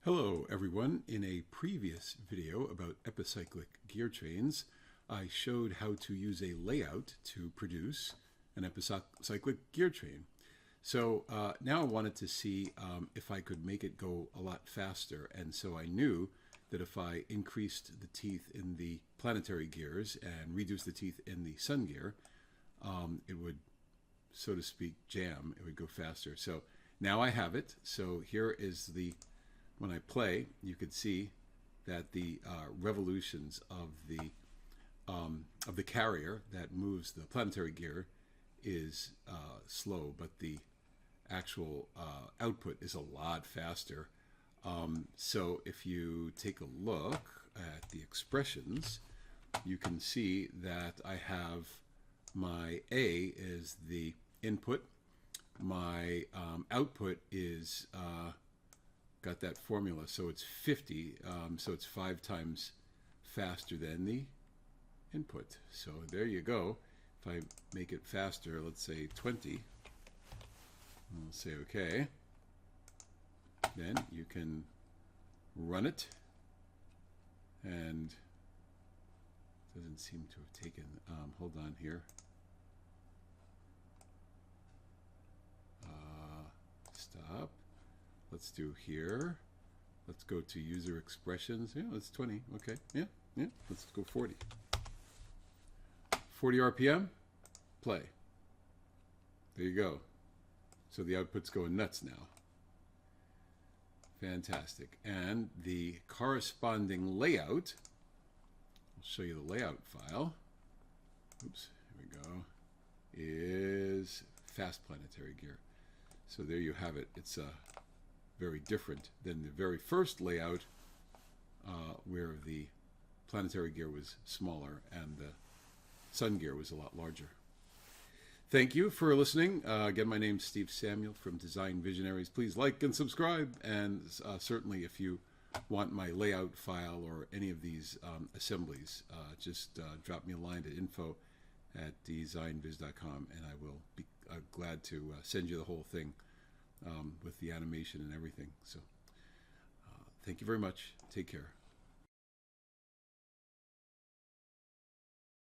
Hello everyone. In a previous video about epicyclic gear trains, I showed how to use a layout to produce an epicyclic gear train. So now I wanted to see if I could make it go a lot faster, and so I knew that if I increased the teeth in the planetary gears and reduced the teeth in the sun gear, it would, so to speak, jam. It would go faster. So now I have it. So here is when I play, you could see that the revolutions of the carrier that moves the planetary gear is slow, but the actual output is a lot faster. So if you take a look at the expressions, you can see that I have my A is the input, my output is got that formula, so it's 50, so it's 5 times faster than the input. So there you go. If I make it faster, let's say 20, I'll say okay. Then you can run it, and it doesn't seem to have taken, hold on here. Stop. Let's do here. Let's go to user expressions. Yeah, that's 20. Okay. Yeah. Let's go 40. 40 RPM. Play. There you go. So the output's going nuts now. Fantastic. And the corresponding layout, I'll show you the layout file. Oops, here we go. Is fast planetary gear. So there you have it. It's very different than the very first layout where the planetary gear was smaller and the sun gear was a lot larger. Thank you for listening. Again, my name's Steve Samuel from Design Visionaries. Please like and subscribe, and certainly if you want my layout file or any of these assemblies, just drop me a line at info@designviz.com, and I will be glad to send you the whole thing with the animation and everything. So thank you very much. Take care.